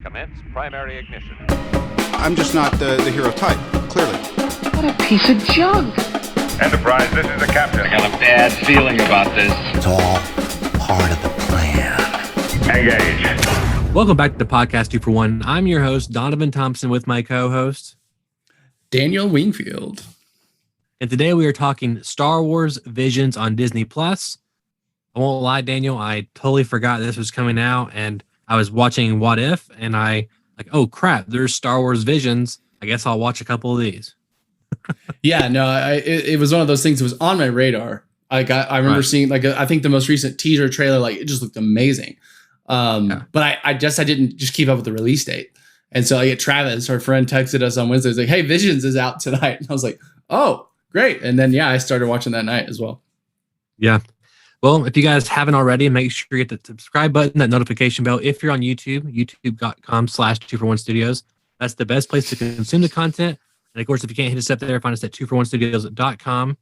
Commence primary ignition. I'm just not the hero type, clearly. What a piece of junk. Enterprise, this is the captain. I got a bad feeling about this. It's all part of the plan. Engage. Welcome back to the podcast 2 for 1. I'm your host, Donovan Thompson, with my co-host, Daniel Wingfield. And today we are talking Star Wars Visions on Disney+. I won't lie, Daniel, I totally forgot this was coming out, and I was watching What If, and oh crap, there's Star Wars Visions. I guess I'll watch a couple of these. Yeah, no, it was one of those things that was on my radar. I remember seeing, I think the most recent teaser trailer, it just looked amazing. But I didn't just keep up with the release date. And so Travis, our friend, texted us on Wednesday. He's like, hey, Visions is out tonight. And I was like, oh, great. And then, I started watching that night as well. Yeah. Well, if you guys haven't already, make sure you hit the subscribe button, that notification bell. If you're on YouTube, youtube.com/2for1studios. That's the best place to consume the content. And of course, if you can't hit us up there, find us at 2for1studios.com.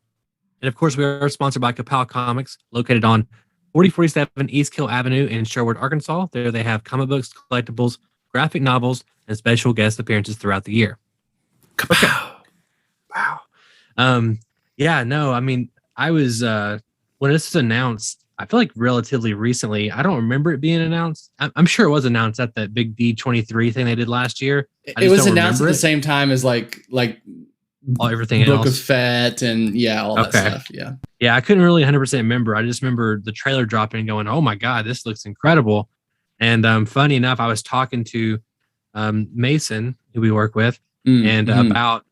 And of course, we are sponsored by Kapow Comics, located on 4047 East Kill Avenue in Sherwood, Arkansas. There they have comic books, collectibles, graphic novels, and special guest appearances throughout the year. Kapow. Wow. I was when this was announced, I feel like relatively recently. I don't remember it being announced. I'm sure it was announced at that big D23 thing they did last year. It was announced at the same time as everything Book else. of Fett and all that stuff. Yeah. Yeah, I couldn't really 100% remember. I just remember the trailer dropping and going, oh my God, this looks incredible. And funny enough, I was talking to Mason, who we work with, about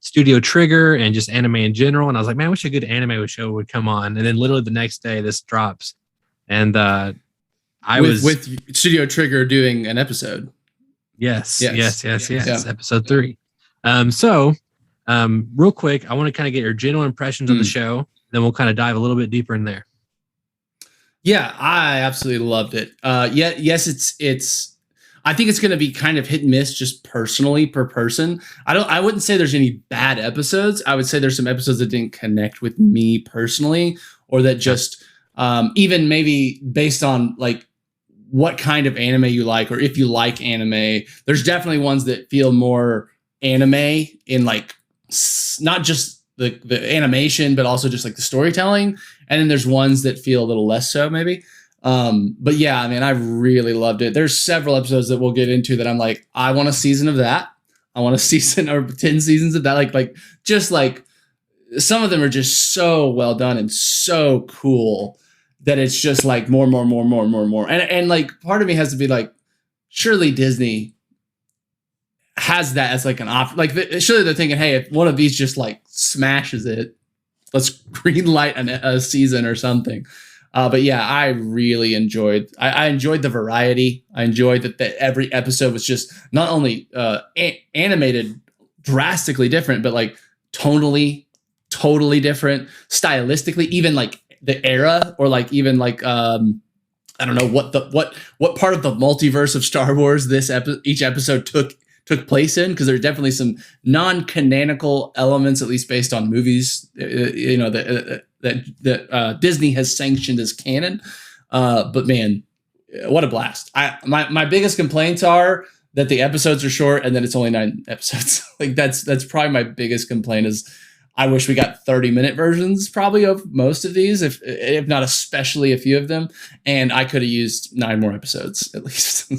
Studio Trigger and just anime in general. And I was like, man, I wish a good anime show would come on. And then literally the next day this drops. And with Studio Trigger doing an episode. Yes. Episode 3. Real quick, I want to kind of get your general impressions of the show. Then we'll kind of dive a little bit deeper in there. Yeah, I absolutely loved it. Yes, it's. I think it's going to be kind of hit and miss, just personally per person. I wouldn't say there's any bad episodes. I would say there's some episodes that didn't connect with me personally, or that just even maybe based on what kind of anime you like, or if you like anime. There's definitely ones that feel more anime in not just the animation, but also just the storytelling. And then there's ones that feel a little less so maybe. But yeah, I mean, I really loved it. There's several episodes that we'll get into that I'm like, I want a season of that. I want a season or 10 seasons of that. Some of them are just so well done and so cool that it's just more. And part of me has to be surely Disney has that as an option. Surely they're thinking, hey, if one of these just smashes it, let's green light a season or something. But yeah, I really enjoyed. I enjoyed the variety. I enjoyed that every episode was just not only animated drastically different, but tonally totally different, stylistically, even the era, or even I don't know what part of the multiverse of Star Wars each episode took place in, because there's definitely some non-canonical elements, at least based on movies, that Disney has sanctioned as canon. But man, what a blast. My biggest complaints are that the episodes are short and that it's only 9 episodes. That's probably my biggest complaint. Is I wish we got 30-minute versions probably of most of these, if not especially a few of them. And I could have used 9 more episodes at least.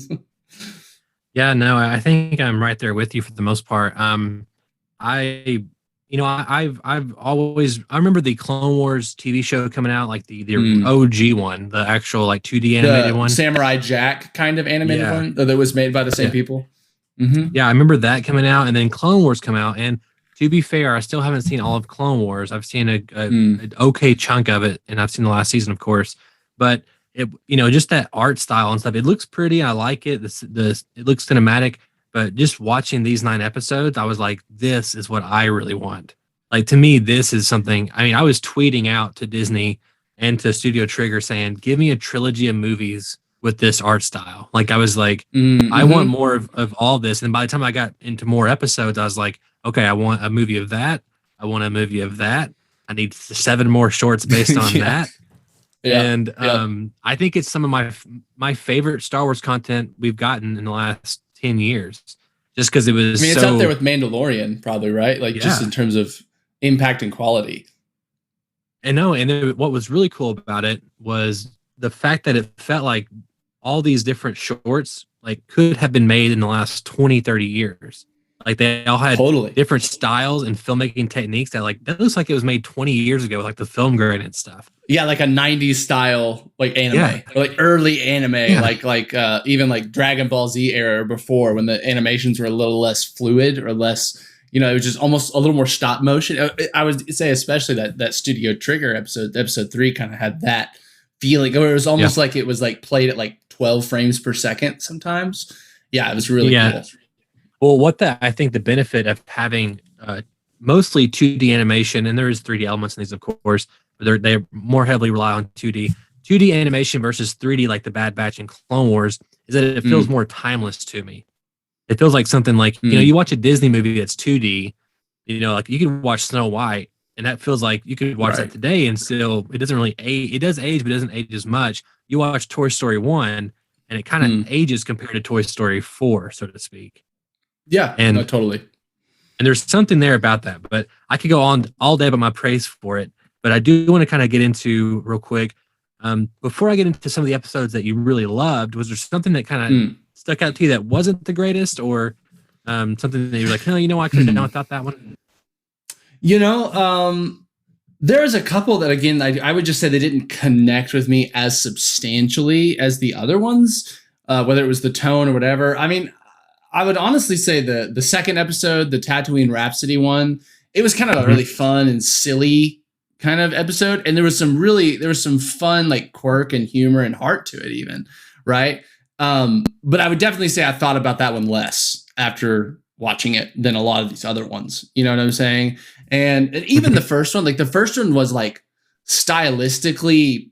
Yeah, no, I think I'm right there with you for the most part. I've always, I remember the Clone Wars TV show coming out, the OG one, the actual 2D animated one. Samurai Jack kind of animated one that was made by the same people. Mm-hmm. Yeah, I remember that coming out, and then Clone Wars come out. And to be fair, I still haven't seen all of Clone Wars. I've seen an okay chunk of it, and I've seen the last season, of course. But it, just that art style and stuff, it looks pretty. I like it. It looks cinematic. But just watching these 9 episodes, I was like, this is what I really want. To me, this is something. I mean, I was tweeting out to Disney and to Studio Trigger saying, give me a trilogy of movies with this art style. I was like, I want more of all this. And by the time I got into more episodes, I was like, okay, I want a movie of that. I want a movie of that. I need 7 more shorts based on that. Yeah, and I think it's some of my favorite Star Wars content we've gotten in the last 10 years, just because it was. I mean, it's up there with Mandalorian, probably, right? Like just in terms of impact and quality. And what was really cool about it was the fact that it felt like all these different shorts like could have been made in the last 20, 30 years. Like they all had different styles and filmmaking techniques that looks like it was made 20 years ago, like the film grain and stuff. Yeah, like a 90s style like anime, or like early anime, like even like Dragon Ball Z era before, when the animations were a little less fluid or less, it was just almost a little more stop motion. I would say especially that Studio Trigger episode 3 kind of had that feeling, or it was almost like it was like played at like 12 frames per second sometimes. Yeah, it was really cool. Well, I think the benefit of having mostly 2D animation, and there is 3D elements in these, of course, but they more heavily rely on 2D. 2D animation versus 3D, like the Bad Batch and Clone Wars, is that it feels more timeless to me. It feels like something like, you watch a Disney movie that's 2D, like you could watch Snow White, and that feels like you could watch that today and still, it doesn't really age. It does age, but it doesn't age as much. You watch Toy Story 1, and it kind of ages compared to Toy Story 4, so to speak. Yeah, no, totally. And there's something there about that, but I could go on all day about my praise for it. But I do want to kind of get into real quick. Before I get into some of the episodes that you really loved, was there something that kind of stuck out to you that wasn't the greatest, or something that you're like, no, I could have done without that one? There's a couple that, again, I would just say they didn't connect with me as substantially as the other ones, whether it was the tone or whatever. I mean, I would honestly say the second episode, the Tatooine Rhapsody one, it was kind of a really fun and silly kind of episode. And there was some fun like quirk and humor and heart to it even. Right. But I would definitely say I thought about that one less after watching it than a lot of these other ones. You know what I'm saying? And even the first one was like stylistically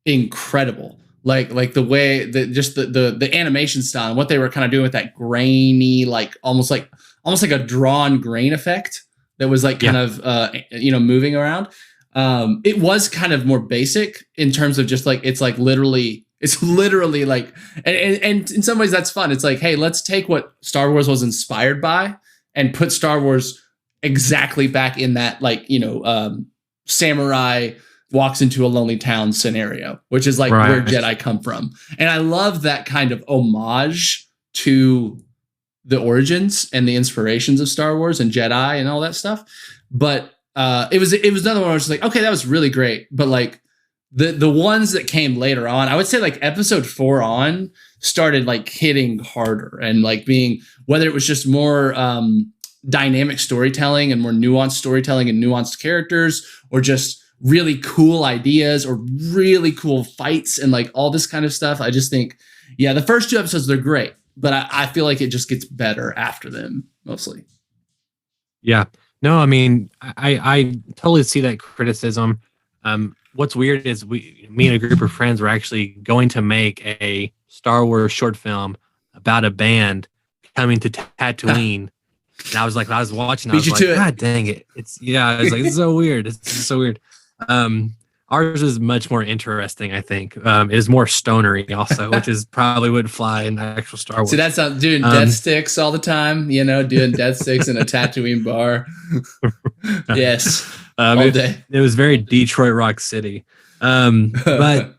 incredible. Like the way that just the animation style and what they were kind of doing with that grainy, like almost like a drawn grain effect that was like kind of moving around. It was kind of more basic in terms of just like it's literally like and in some ways that's fun. It's like, hey, let's take what Star Wars was inspired by and put Star Wars exactly back in that samurai walks into a lonely town scenario, which is like where Jedi come from. And I love that kind of homage to the origins and the inspirations of Star Wars and Jedi and all that stuff. But it was another one where I was like, okay, that was really great. But like the ones that came later on, I would say like episode 4 on started like hitting harder and like being, whether it was just more dynamic storytelling and more nuanced storytelling and nuanced characters, or just really cool ideas or really cool fights and like all this kind of stuff. I just think, the first 2 episodes, they're great, but I feel like it just gets better after them mostly. Yeah, no, I mean, I totally see that criticism. What's weird is me and a group of friends were actually going to make a Star Wars short film about a band coming to Tatooine. And I was like, I was watching, I was like, God dang it. I was like, it's so weird. It's so weird. Ours is much more interesting, I think. It is more stonery also, which is probably would fly in actual Star Wars. So that's not doing death sticks all the time, doing death sticks in a Tatooine bar. Yes. All day. It was very Detroit Rock City. But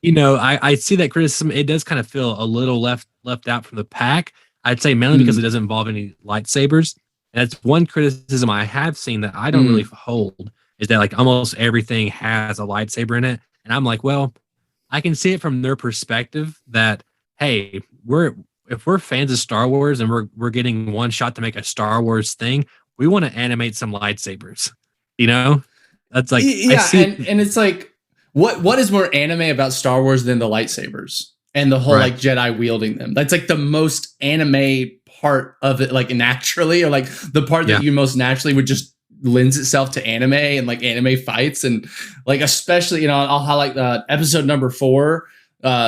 I see that criticism. It does kind of feel a little left out from the pack. I'd say mainly because it doesn't involve any lightsabers. And that's one criticism I have seen that I don't really hold, is that like almost everything has a lightsaber in it. And I'm like, well, I can see it from their perspective that, hey, if we're fans of Star Wars and we're getting one shot to make a Star Wars thing, we want to animate some lightsabers. That's like, and it's like, what is more anime about Star Wars than the lightsabers and the whole like Jedi wielding them? That's like the most anime part of it, like naturally, or like the part that you most naturally would just lends itself to anime and like anime fights. And like, especially, I'll highlight episode number 4,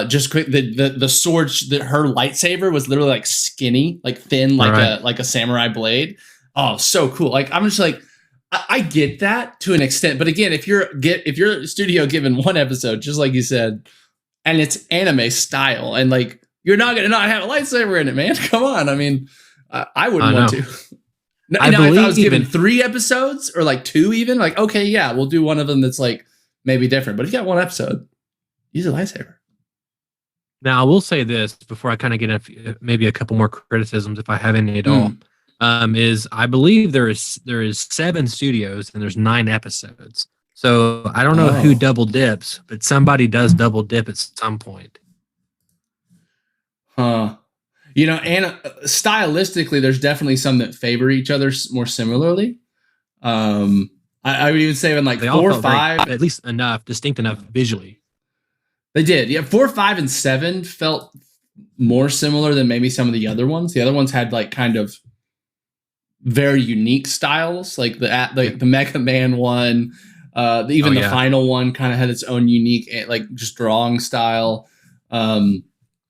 just quick, the sword, her lightsaber was literally like skinny, like thin, like a samurai blade. Oh, so cool. Like, I'm just like, I get that to an extent, but again, if you're a studio given one episode, just like you said, and it's anime style, and like You're not gonna not have a lightsaber in it, man. Come on. I mean, I wouldn't want to. Now, if I was given 3 episodes or like 2, even like, okay, yeah, we'll do one of them that's like maybe different. But if you got 1 episode, use a lightsaber. Now, I will say this before I kind of get maybe a couple more criticisms, if I have any at all. Is I believe there is 7 studios and there's 9 episodes. So I don't know who double dips, but somebody does double dip at some point. And stylistically, there's definitely some that favor each other more similarly. I would even say in like 4 or 5, at least distinct enough visually. They did. Yeah, 4, 5, and 7 felt more similar than maybe some of the other ones. The other ones had like kind of very unique styles, like the Mega Man one. The final one kind of had its own unique, like just drawing style.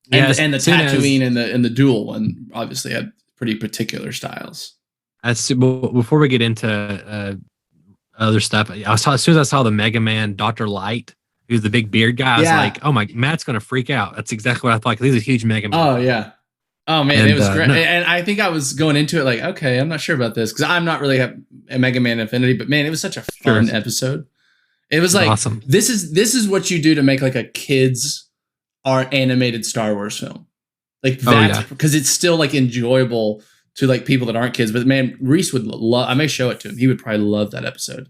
And the Tatooine and the Duel one obviously had pretty particular styles. Before we get into other stuff, as soon as I saw the Mega Man Dr. Light, who's the big beard guy, I was like, "Oh my, Matt's gonna freak out." That's exactly what I thought. Because he's a huge Mega Man. Oh yeah. Oh man, it was great. And I think I was going into it like, okay, I'm not sure about this because I'm not really a Mega Man affinity, but man, it was such a fun episode. It was like awesome. This is what you do to make like a kids art animated Star Wars film. Like that, because it's still like enjoyable to like people that aren't kids. But man, Reese would love. I may show it to him. He would probably love that episode.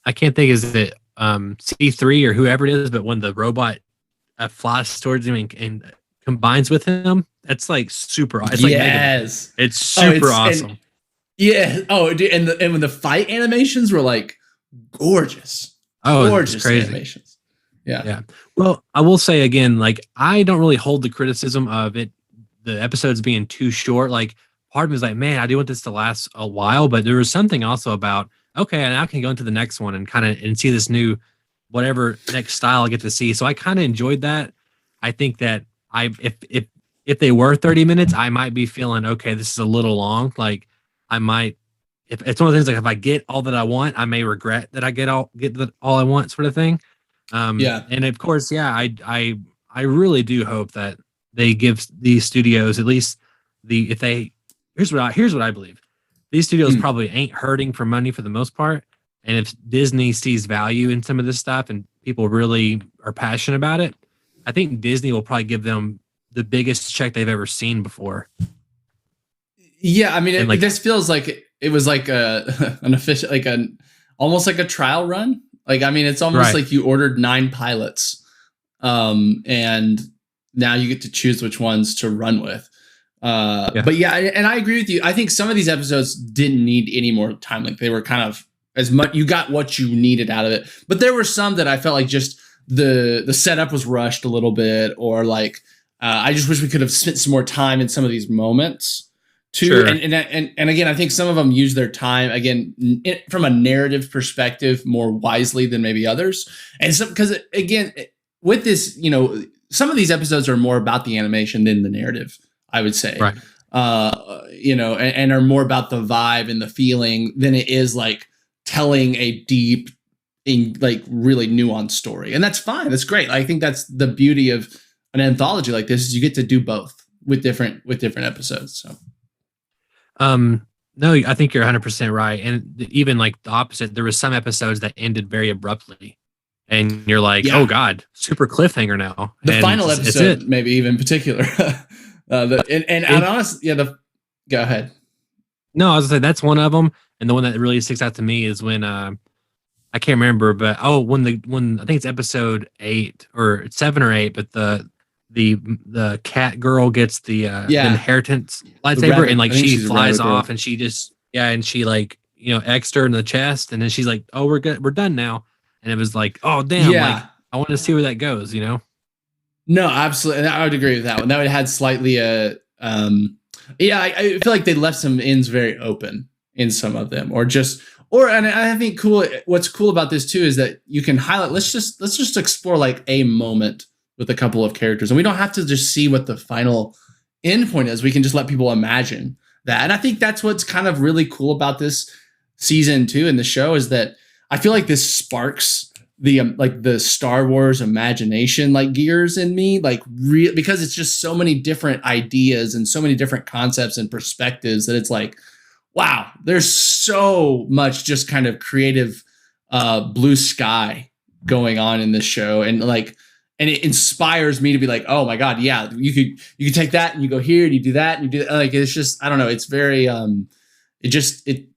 I can't think is it C3 or whoever it is, but when the robot flies towards him and combines with him, that's like super. It's like it's super awesome. Dude, and when the fight animations were like gorgeous. Gorgeous crazy animations. Yeah. Well, I will say again, like I don't really hold the criticism of it, the episodes being too short. Like part of me is like, man, I do want this to last a while, but there was something also about, okay, and I can go into the next one and kind of see this new, whatever next style I get to see. So I kind of enjoyed that. I think that if they were 30 minutes, I might be feeling, okay, this is a little long. Like I might, if it's one of the things like if I get all that I want, I may regret that I get all I want, sort of thing. And of course, I really do hope that they give these studios at least here's what I believe. These studios probably ain't hurting for money for the most part. And if Disney sees value in some of this stuff and people really are passionate about it, I think Disney will probably give them the biggest check they've ever seen before. Yeah, I mean, this feels like it was like an official, like almost like a trial run. Like, I mean, it's almost like you ordered 9 pilots, and now you get to choose which ones to run with. But yeah, and I agree with you. I think some of these episodes didn't need any more time. Like they were kind of as much, you got what you needed out of it. But there were some that I felt like just the setup was rushed a little bit, or like I just wish we could have spent some more time in some of these moments too. Sure. And again, I think some of them use their time again from a narrative perspective more wisely than maybe others. And so, because again, with this, some of these episodes are more about the animation than the narrative, I would say. Right. And are more about the vibe and the feeling than it is like telling a deep, like really nuanced story. And that's fine. That's great. I think that's the beauty of an anthology like this is you get to do both with different episodes. So. No, I think you're 100% right. And even like the opposite, there was some episodes that ended very abruptly. And you're like, oh God, super cliffhanger now. The final episode, maybe even in particular. Honestly, go ahead. No, I was gonna say that's one of them, and the one that really sticks out to me is when I can't remember, but when I think it's episode 8 or 7 or 8, but the cat girl gets the inheritance lightsaber, and like she flies off, and she just and she like X'd her in the chest, and then she's like, oh, we're good, we're done now, and it was like, oh damn, like I want to see where that goes, No, absolutely. I would agree with that one. That would had slightly I feel like they left some ends very open in some of them, and I think what's cool about this too is that you can highlight, let's just explore like a moment with a couple of characters, and we don't have to just see what the final end point is. We can just let people imagine that. And I think that's what's kind of really cool about this season too, in the show, is that I feel like this sparks the Star Wars imagination like gears in me, like because it's just so many different ideas and so many different concepts and perspectives that it's like, wow, there's so much just kind of creative blue sky going on in this show, and it inspires me to be like, oh my god, yeah, you could take that and you go here and you do that and you do that. Like, it's just, I don't know, it's very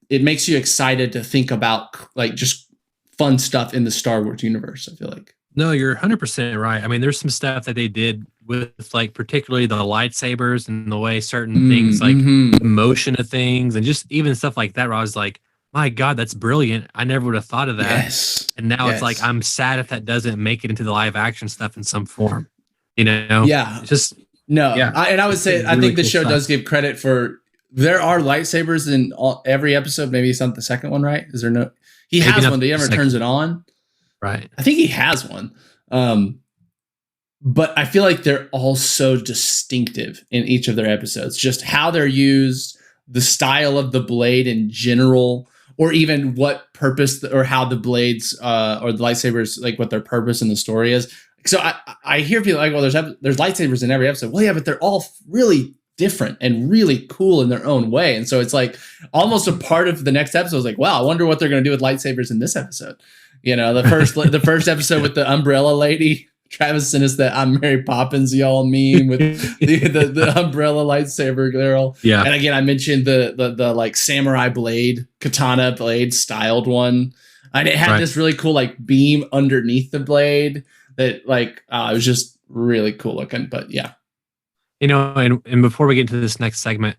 it makes you excited to think about like just fun stuff in the Star Wars universe, I feel like. No, you're 100% right. I mean, there's some stuff that they did with like particularly the lightsabers and the way certain things, like the motion of things and just even stuff like that, where I was like, my God, that's brilliant. I never would have thought of that. Yes. And now it's like, I'm sad if that doesn't make it into the live action stuff in some form, you know? Yeah. It's just, no. yeah. I would say, I think the show does give credit for, there are lightsabers in every episode. Maybe it's not the second one, right? Is there no? He has one, but he never turns it on. Right. I think he has one. But I feel like they're all so distinctive in each of their episodes. Just how they're used, the style of the blade in general, or even what purpose or how the blades or the lightsabers, like what their purpose in the story is. So I hear people like, well, there's lightsabers in every episode. Well, yeah, but they're all really different and really cool in their own way. And so it's like almost a part of the next episode is like, wow, I wonder what they're going to do with lightsabers in this episode. You know, the first episode with the umbrella lady, Travis sent us that I'm Mary Poppins y'all meme with the umbrella lightsaber girl. Yeah. And again, I mentioned the like samurai blade, katana blade styled one. And it had this really cool like beam underneath the blade that like it was just really cool looking. But yeah. You know, and before we get into this next segment,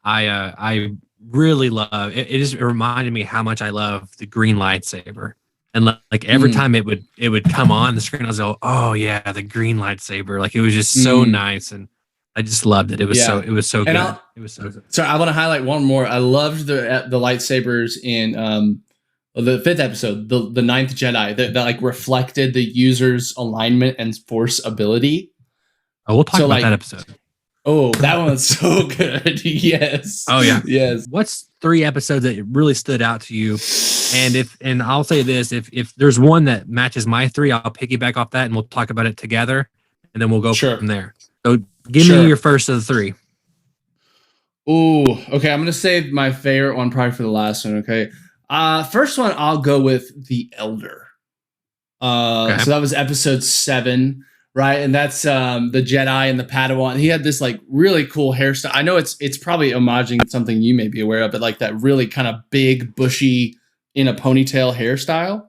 I really love it. It reminded me how much I love the green lightsaber, and like every time it would come on the screen, I was like, oh yeah, the green lightsaber. Like it was just so nice, and I just loved it. It was so good. It was so good. So I want to highlight one more. I loved the lightsabers in the 5th episode, the 9th Jedi that like reflected the user's alignment and force ability. Oh, we'll talk about that episode. Oh, that one's so good. Yes. Oh yeah. Yes. What's 3 episodes that really stood out to you? And I'll say this, if there's one that matches my 3, I'll piggyback off that and we'll talk about it together and then we'll go from there. So give me your first of the 3. Ooh, okay. I'm going to save my favorite one probably for the last one. Okay. First one, I'll go with The Elder. So that was episode 7. Right, and that's the Jedi and the Padawan. He had this like really cool hairstyle. I know it's probably homaging something you may be aware of, but like that really kind of big, bushy in a ponytail hairstyle.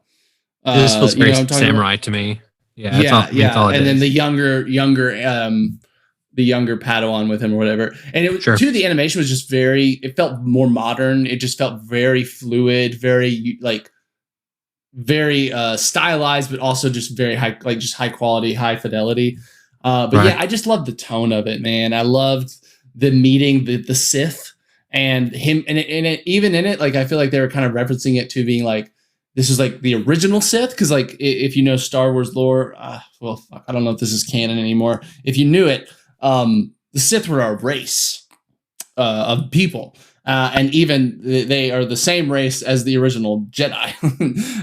This feels very samurai to me. Yeah, yeah. And then the younger Padawan with him or whatever. And it too, the animation was just it felt more modern. It just felt very fluid, very stylized, but also just very high, like just high quality, high fidelity. Yeah, I just loved the tone of it, man. I loved the meeting the Sith and him, and even in it, like I feel like they were kind of referencing it to being like this is like the original Sith, because like if you know Star Wars lore, well, fuck, I don't know if this is canon anymore. If you knew it, the Sith were a race of people. And even they are the same race as the original Jedi,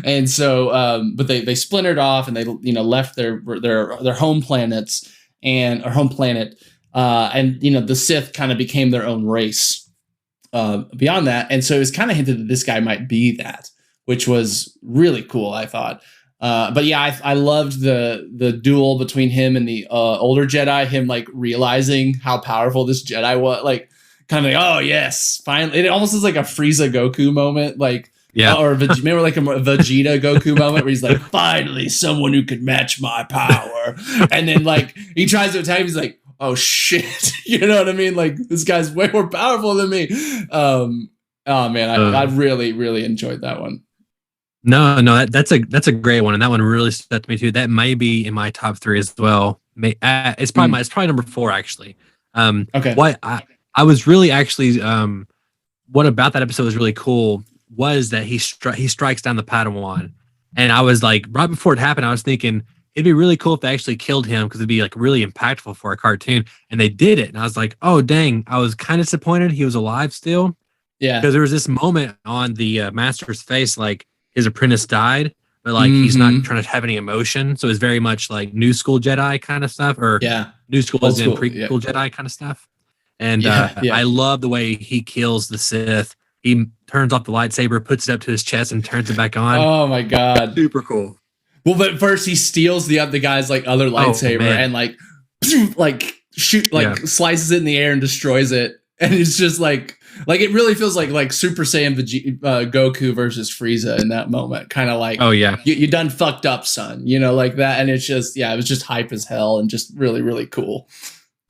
and so but they splintered off and they left their home planets or home planet, and the Sith kind of became their own race beyond that, and so it was kind of hinted that this guy might be that, which was really cool, I thought. But yeah, I loved the duel between him and the older Jedi. Him like realizing how powerful this Jedi was, like. Kind of like, oh yes, finally! It almost is like a Frieza Goku moment, like or maybe like a Vegeta Goku moment where he's like, finally, someone who could match my power, and then like he tries to attack him, he's like, oh shit, you know what I mean? Like this guy's way more powerful than me. Oh man, I really really enjoyed that one. No, that's a great one, and that one really stood out to me too. That may be in my top 3 as well. It's probably number 4 actually. Okay. I was really actually what about that episode was really cool was that he strikes down the Padawan, and I was like right before it happened I was thinking it'd be really cool if they actually killed him because it'd be like really impactful for a cartoon, and they did it, and I was like, oh dang, I was kind of disappointed he was alive still, because there was this moment on the master's face like his apprentice died, but like he's not trying to have any emotion. So it's very much like new school Jedi kind of stuff, or new school Old as in school, prequel Jedi kind of stuff. And Yeah. I love the way he kills the Sith. He turns off the lightsaber, puts it up to his chest, and turns it back on. Oh my god, Super cool. Well, but first he steals the guy's like other lightsaber and like slices it in the air and destroys it, and it's just like it really feels like Super Saiyan Goku versus Frieza in that moment, kind of like, oh yeah, you done fucked up, son, like that, and it's just it was just hype as hell and just really really cool.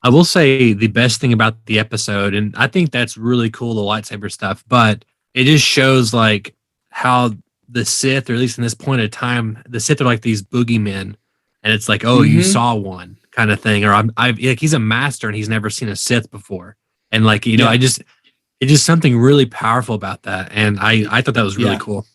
I will say the best thing about the episode, and I think that's really cool, the lightsaber stuff, but it just shows like how the Sith, or at least in this point of time, the Sith are like these boogeymen, and it's like, oh, you saw one kind of thing, or like he's a master and he's never seen a Sith before, and like it's just something really powerful about that, and I thought that was really cool.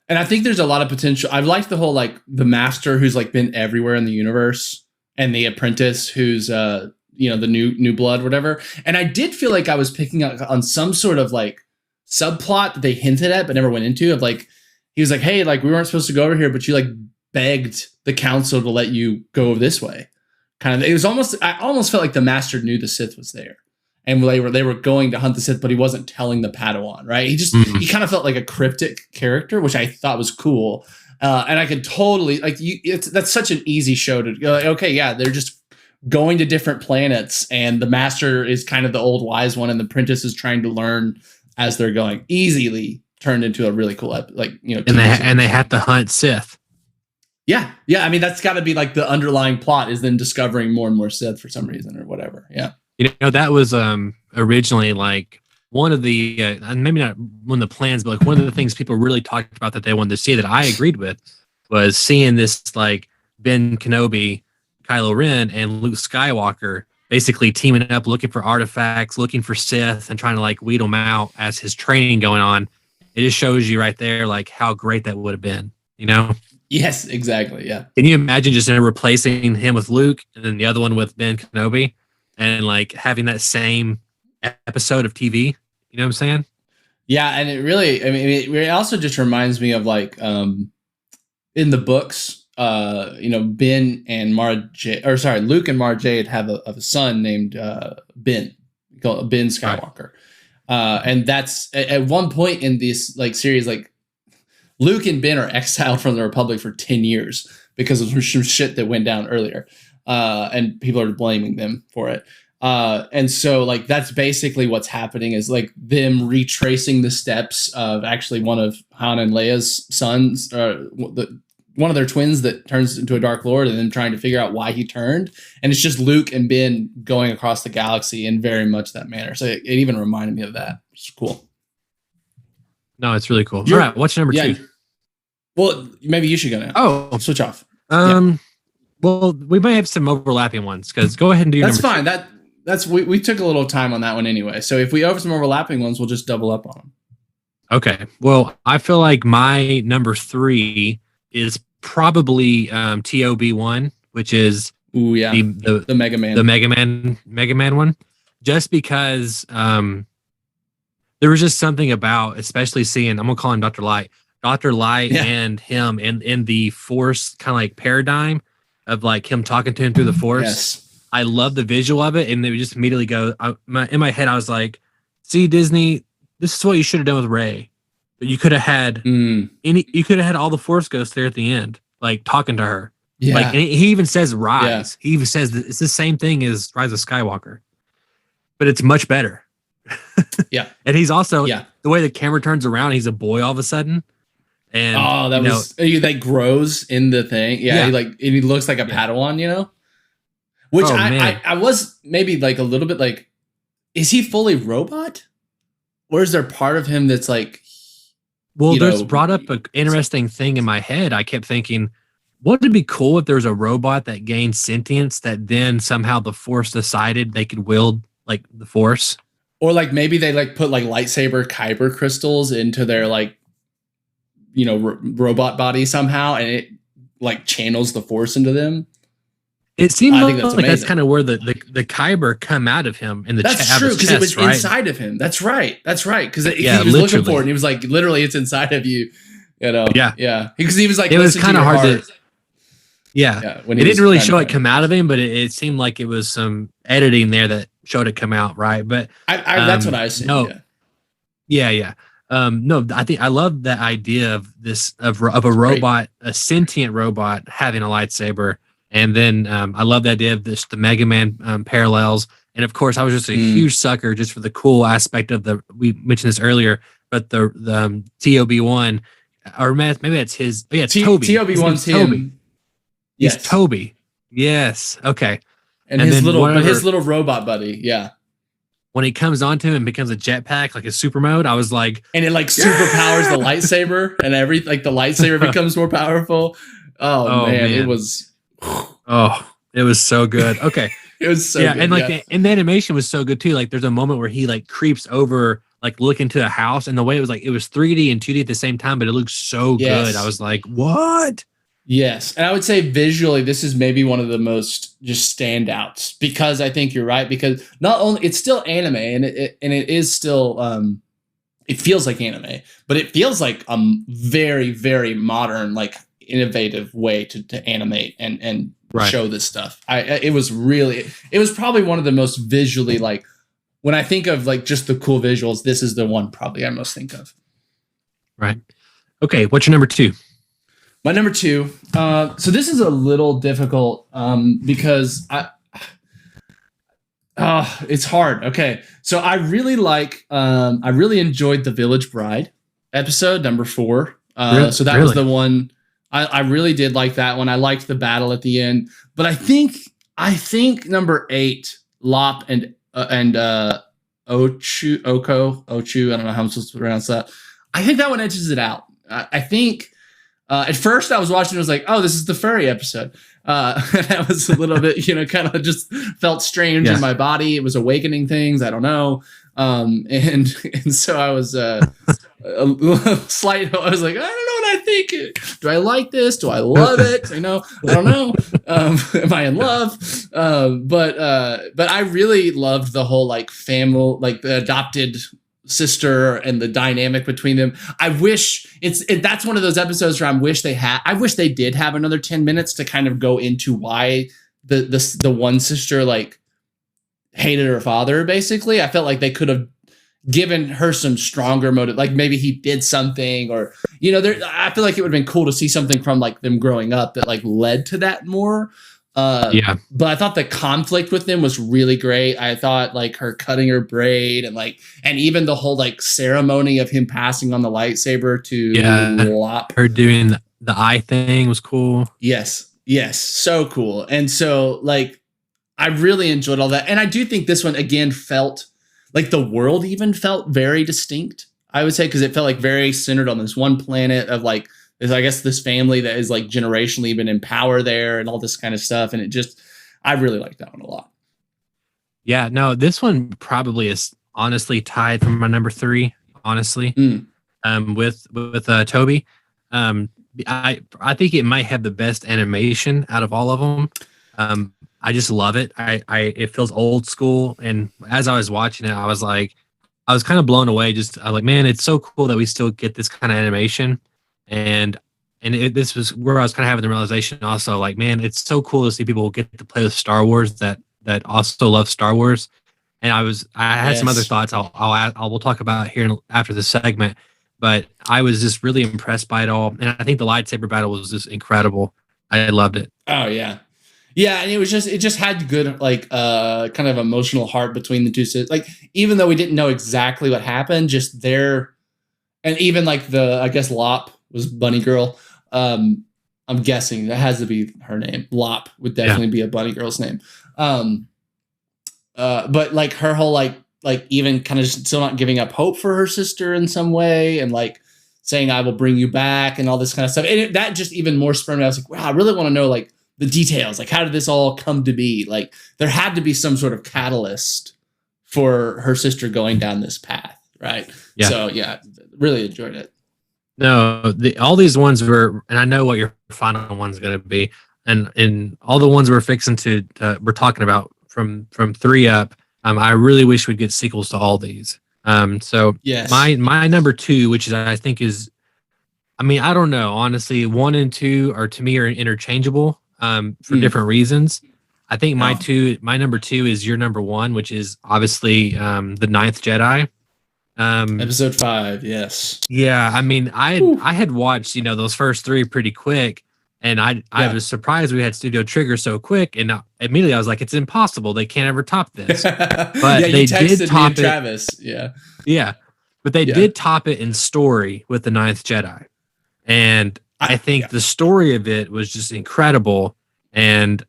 And I think there's a lot of potential. I've liked the whole like the master who's like been everywhere in the universe, and the apprentice who's the new blood, whatever. And I did feel like I was picking up on some sort of like subplot that they hinted at but never went into, of like, he was like, hey, like we weren't supposed to go over here, but you like begged the council to let you go this way. Kind of, I almost felt like the master knew the Sith was there, and they were going to hunt the Sith, but he wasn't telling the Padawan, right? He kind of felt like a cryptic character, which I thought was cool. And I could totally like that's such an easy show to go like, okay, yeah, they're just going to different planets, and the master is kind of the old wise one, and the apprentice is trying to learn as they're going. Easily turned into a really cool and they have to hunt Sith. Yeah. I mean, that's got to be like the underlying plot, is then discovering more and more Sith for some reason or whatever. Yeah. That was originally like one of the maybe not one of the plans, but like one of the things people really talked about that they wanted to see, that I agreed with, was seeing this like Ben Kenobi, Kylo Ren, and Luke Skywalker basically teaming up, looking for artifacts, looking for Sith, and trying to like weed them out as his training going on. It just shows you right there like how great that would have been, Yes, exactly. Yeah. Can you imagine just replacing him with Luke and then the other one with Ben Kenobi, and like having that same episode of TV? You know what I'm saying? Yeah, and it really, I mean, it also just reminds me of like in the books, Ben and Luke and Mara Jade have a son named Ben Skywalker. And that's at one point in this like series, like Luke and Ben are exiled from the Republic for 10 years because of some shit that went down earlier. And people are blaming them for it. And so like, that's basically what's happening, is like them retracing the steps of actually one of Han and Leia's sons, one of their twins that turns into a Dark Lord, and then trying to figure out why he turned. And it's just Luke and Ben going across the galaxy in very much that manner. So it even reminded me of that. It's cool. No, it's really cool. All right, what's number 2? Well, maybe you should go now. Oh, switch off. Well, we might have some overlapping ones, because go ahead and do your That's fine. That's we took a little time on that one anyway. So if we have some overlapping ones, we'll just double up on them. Okay. Well, I feel like my number 3 is probably TOB1, which is the Mega Man, Mega Man one, just because there was just something about, especially seeing, I'm gonna call him Dr. Light and him in the Force kind of like paradigm of like him talking to him through the Force. Yes. I love the visual of it, and they would just immediately go. In my head, I was like, "See, Disney, this is what you should have done with Rey. But you could have had you could have had all the Force ghosts there at the end, like talking to her. Yeah. Like, and he even says Rise. Yeah. He even says that it's the same thing as Rise of Skywalker, but it's much better. Yeah. And he's also the way the camera turns around. He's a boy all of a sudden. And that grows in the thing. Yeah. He looks like a Padawan, Which I was maybe like a little bit like, is he fully robot? Or is there part of him that's like, well, there's brought up an interesting thing in my head. I kept thinking, wouldn't it be cool if there's a robot that gained sentience that then somehow the Force decided they could wield like the Force? Or like maybe they like put like lightsaber kyber crystals into their like, robot body somehow, and it like channels the Force into them. It seems like that's kind of where the kyber come out of him in the chest. That's true, because it was inside of him. That's right. Because he was looking for it, and he was like, literally, it's inside of you. Yeah. Because he was like, it was kind of hard heart. to. Yeah, when it he was didn't really kind show of- it come out of him, but it seemed like it was some editing there that showed it come out, right? But that's what I assumed. No, yeah. No, I think I love that idea of a robot, a sentient robot having a lightsaber, and then I love the idea of the Mega Man parallels, and of course I was just a huge sucker just for the cool aspect of we mentioned this earlier, but the TOB1, or maybe that's his. Yeah, it's Toby. TOB1's him. Toby. Yes. He's Toby. Yes. Okay. And his little robot buddy. Yeah. When he comes onto him and becomes a jetpack, like a super mode, I was like, and it like superpowers the lightsaber, and the lightsaber becomes more powerful. Oh man, it was. It was so good. Okay. It was so good. And like the animation was so good too. Like there's a moment where he like creeps over, like look into a house, and the way it was 3D and 2D at the same time, but it looks so good. I was like, what? Yes. And I would say visually, this is maybe one of the most just standouts, because I think you're right, because not only it's still anime and it is still, it feels like anime, but it feels like a very, very modern, like innovative way to animate and show this stuff. It was probably one of the most visually, like when I think of like just the cool visuals, this is the one probably I most think of. Right. Okay. What's your number 2? My number 2. So this is a little difficult because it's hard. Okay. So I really enjoyed the Village Bride episode, number 4. So that was the one I really did like that one. I liked the battle at the end, but I think number 8, Lop and Ochu, I don't know how I'm supposed to pronounce that. I think that one edges it out. I think at first I was watching, I was like, oh, this is the furry episode. That was a little bit, kind of just felt strange in my body. It was awakening things. I don't know. And so I was a slight, I was like, I don't know what I think. Do I like this? Do I love it? I don't know. Am I in love? But I really loved the whole like family, like the adopted sister and the dynamic between them. I wish that's one of those episodes where I wish they did have another 10 minutes to kind of go into why the one sister like hated her father. Basically, I felt like they could have given her some stronger motive, like maybe he did something, or I feel like it would have been cool to see something from like them growing up that like led to that more. But I thought the conflict with them was really great. I thought like her cutting her braid and even the whole like ceremony of him passing on the lightsaber to Lop. Her doing the eye thing was cool. Yes, so cool. And so like I really enjoyed all that, and I do think this one again felt like the world even felt very distinct. I would say, because it felt like very centered on this one planet of like. Is I guess this family that is like generationally been in power there and all this kind of stuff. And I really like that one a lot. Yeah, no, this one probably is honestly tied for my number 3, honestly. With Toby. I think it might have the best animation out of all of them. I just love it. It feels old school. And as I was watching it, I was kind of blown away. I was like, man, it's so cool that we still get this kind of animation. And this was where I was kind of having the realization also, like, man, it's so cool to see people get to play with Star Wars that also love Star Wars. And I had some other thoughts we'll talk about here after this segment, but I was just really impressed by it all. And I think the lightsaber battle was just incredible. I loved it. Oh yeah. Yeah. And it just had good, like, kind of emotional heart between the two sisters. Like, even though we didn't know exactly what happened, just there. And even like I guess Lop was Bunny Girl. I'm guessing that has to be her name. Lop would definitely be a Bunny Girl's name. But like her whole like even kind of still not giving up hope for her sister in some way, and like saying I will bring you back and all this kind of stuff. And that just even more spurred me. I was like, wow, I really want to know like the details. Like, how did this all come to be? Like, there had to be some sort of catalyst for her sister going down this path, right? Yeah. So yeah, really enjoyed it. No, all these ones were, and I know what your final one's going to be, and all the ones we're talking about from 3 up. I really wish we'd get sequels to all these. So yes, my number 2, which is I think is I mean, I don't know. Honestly, 1 and 2 are to me are interchangeable for different reasons. I think my number 2 is your number 1, which is obviously the Ninth Jedi. Episode 5, yes. Yeah, I mean, I had watched those first 3 pretty quick, and I was surprised we had Studio Trigger so quick, and immediately I was like, it's impossible. They can't ever top this. But yeah, they did me top and it. Travis. Yeah. But they did top it in story with the Ninth Jedi, and I think the story of it was just incredible. And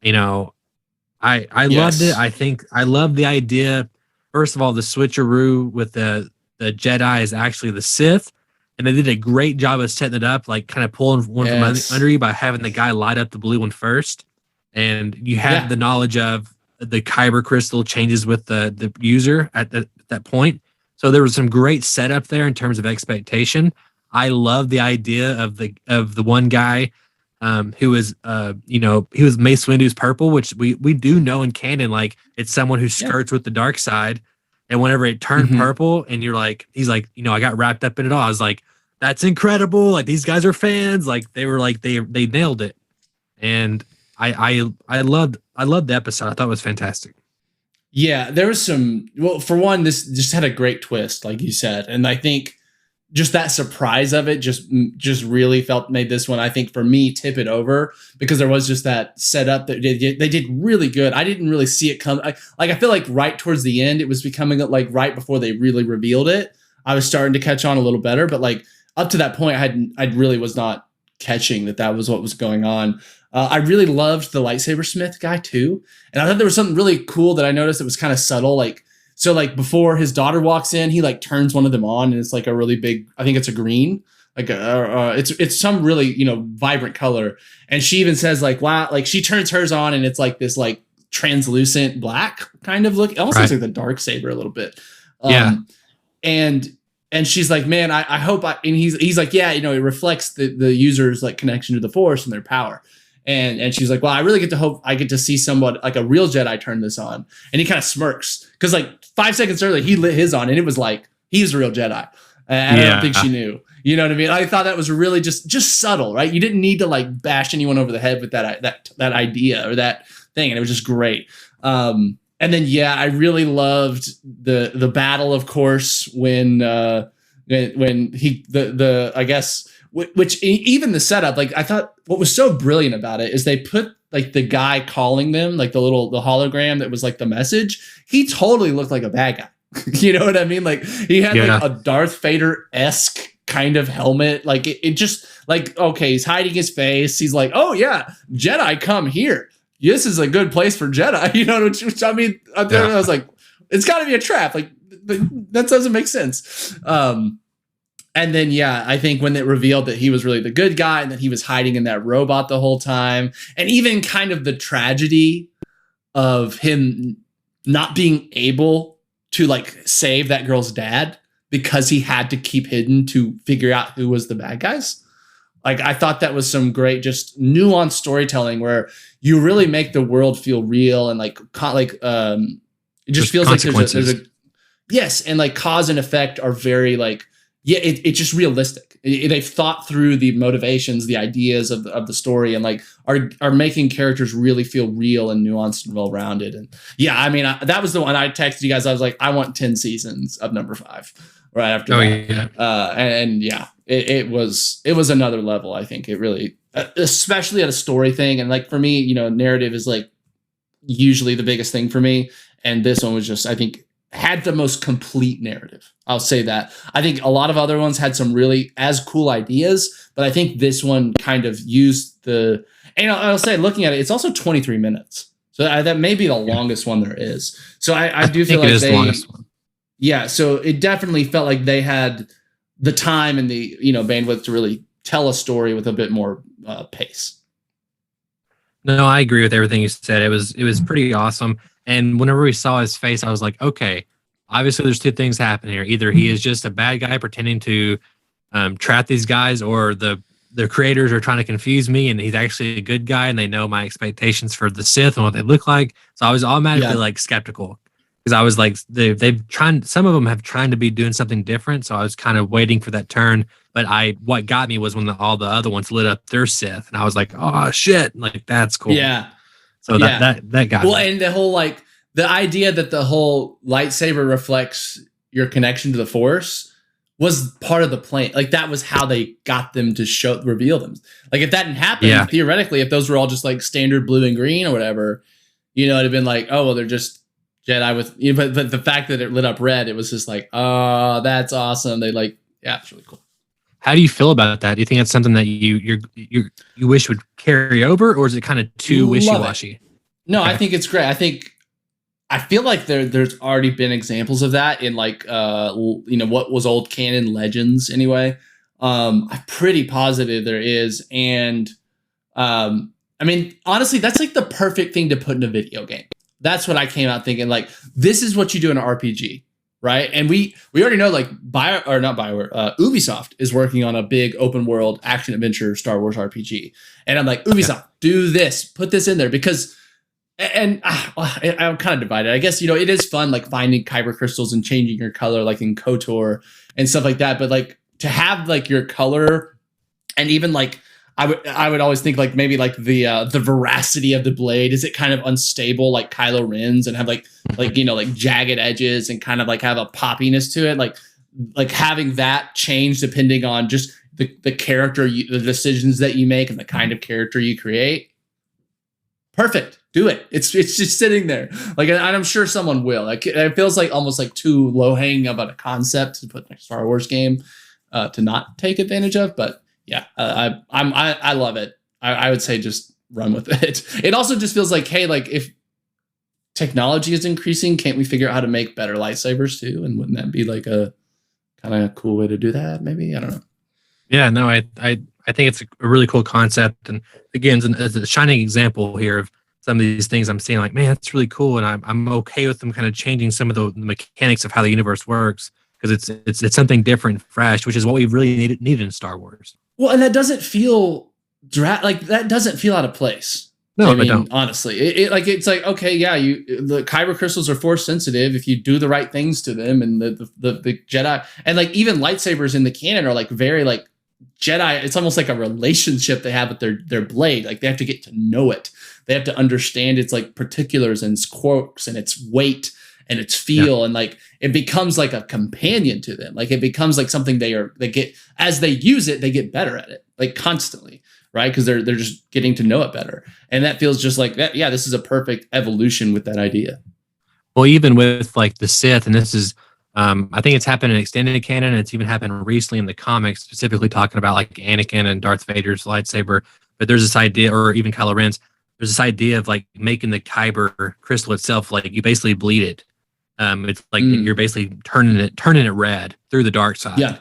I loved it. I think I love the idea. First of all, the switcheroo with the Jedi is actually the Sith, and they did a great job of setting it up, like kind of pulling one from under you by having the guy light up the blue one first, and you have the knowledge of the kyber crystal changes with the user at that point. So there was some great setup there in terms of expectation. I love the idea of the one guy who was he was Mace Windu's purple, which we do know in canon, like it's someone who skirts with the dark side. And whenever it turned purple, and he's like, I got wrapped up in it all. I was like, that's incredible. Like these guys are fans. Like they were like they nailed it. And I loved the episode. I thought it was fantastic. Yeah, there was some. Well, for one, this just had a great twist, like you said, and I think just that surprise of it just really made this one, I think, for me, tip it over, because there was just that setup that they did really good. I didn't really see it come. I feel like right towards the end, it was becoming like right before they really revealed it, I was starting to catch on a little better. But like up to that point, I really was not catching that was what was going on. I really loved the lightsaber smith guy too, and I thought there was something really cool that I noticed that was kind of subtle, like. So like before his daughter walks in, he like turns one of them on, and it's like a really big, I think it's a green, like it's some really, vibrant color. And she even says like, wow, like she turns hers on and it's like this like translucent black kind of look. It almost looks like the dark saber a little bit. And she's like, man, I hope and he's like, yeah, it reflects the user's like connection to the force and their power. And she's like, well, I really get to hope I get to see someone like a real Jedi turn this on. And he kind of smirks because like 5 seconds earlier he lit his on and it was like he was a real Jedi. And I don't think she knew. You know what I mean? I thought that was really just subtle, right? You didn't need to like bash anyone over the head with that idea or that thing, and it was just great. And then I really loved the battle, of course, when he I guess. Which even the setup, like I thought what was so brilliant about it is they put like the guy calling them, like the hologram that was like the message, he totally looked like a bad guy. You know what I mean? Like he had like a Darth Vader-esque kind of helmet. Like it just like, okay, he's hiding his face. He's like, oh yeah, Jedi come here. This is a good place for Jedi. You know, which I mean, I was like, it's gotta be a trap. Like that doesn't make sense. And then, I think when it revealed that he was really the good guy and that he was hiding in that robot the whole time, and even kind of the tragedy of him not being able to like save that girl's dad because he had to keep hidden to figure out who was the bad guys. Like, I thought that was some great, just nuanced storytelling where you really make the world feel real, and like it just feels like there's a yes, and like cause and effect are very like. Yeah, it's just realistic. They've thought through the motivations, the ideas of the story, and like are making characters really feel real and nuanced and well rounded. And I mean, that was the one I texted you guys. I was like, I want 10 seasons of number 5 right after that. It was another level. I think it really, especially at a story thing, and like for me, narrative is like usually the biggest thing for me, and this one was just, I think, had the most complete narrative. I'll say that. I think a lot of other ones had some really as cool ideas, but I think this one kind of used and I'll say, looking at it, it's also 23 minutes. So that may be the longest one there is. So I do feel like the longest one. Yeah. So it definitely felt like they had the time and the, bandwidth to really tell a story with a bit more pace. No, I agree with everything you said. It was pretty awesome. And whenever we saw his face, I was like, okay, obviously there's 2 things happening here. Either he is just a bad guy pretending to trap these guys, or the creators are trying to confuse me and he's actually a good guy and they know my expectations for the Sith and what they look like. So I was automatically like skeptical. because I was like, they've trying. Some of them have trying to be doing something different, so I was kind of waiting for that turn. But what got me was when all the other ones lit up their Sith, and I was like, oh shit, like that's cool. Yeah. So that got well, me. and the whole like the idea that the whole lightsaber reflects your connection to the Force was part of the plan. Like that was how they got them to reveal them. Like if that didn't happen, theoretically, if those were all just like standard blue and green or whatever, it'd have been like, oh well, they're just Jedi with but the fact that it lit up red, it was just like, oh, that's awesome. They like, yeah, it's really cool. How do you feel about that? Do you think it's something that you wish would carry over, or is it kind of too wishy-washy? No, okay. I think it's great. I feel like there's already been examples of that in like what was old canon Legends anyway. I'm pretty positive there is, and I mean honestly, that's like the perfect thing to put in a video game. That's what I came out thinking. Like this is what you do in an RPG, right? And we already know like Ubisoft is working on a big open world action adventure Star Wars RPG, and I'm like, Ubisoft, do this, put this in there because. And I'm kind of divided. I guess, it is fun, like finding kyber crystals and changing your color, like in KOTOR and stuff like that. But like to have like your color and even like, I would always think like maybe like the veracity of the blade, is it kind of unstable like Kylo Ren's and have like jagged edges and kind of like have a poppiness to it. Like having that change depending on just the character, the decisions that you make and the kind of character you create. Perfect. Do it. It's just sitting there. Like, and I'm sure someone will. Like, it feels like almost like too low hanging about a concept to put in a Star Wars game to not take advantage of. But yeah, I love it. I would say just run with it. It also just feels like, hey, like if technology is increasing, can't we figure out how to make better lightsabers too? And wouldn't that be like a kind of cool way to do that? Maybe, I don't know. Yeah, no, I think it's a really cool concept, and again, it's a shining example here of some of these things I'm seeing. Like, man, it's really cool, and I'm okay with them kind of changing some of the mechanics of how the universe works because it's something different, fresh, which is what we really needed in Star Wars. Well, and that doesn't feel that doesn't feel out of place. No, I mean, don't. Honestly, it's like okay, yeah, the kyber crystals are force sensitive if you do the right things to them, and the Jedi and like even lightsabers in the canon are like very like. Jedi, it's almost like a relationship they have with their blade. Like they have to get to know it. They have to understand its like particulars and its quirks and its weight and its feel. Yeah. And like it becomes like a companion to them. Like it becomes like something they get as they use it, they get better at it, like constantly, right? Because they're just getting to know it better. And that feels just like that. Yeah, this is a perfect evolution with that idea. Well, even with like the Sith, and this is I think it's happened in extended canon, and it's even happened recently in the comics, specifically talking about like Anakin and Darth Vader's lightsaber. But there's this idea, or even Kylo Ren's, there's this idea of like making the kyber crystal itself, like you basically bleed it. It's like you're basically turning it red through the dark side.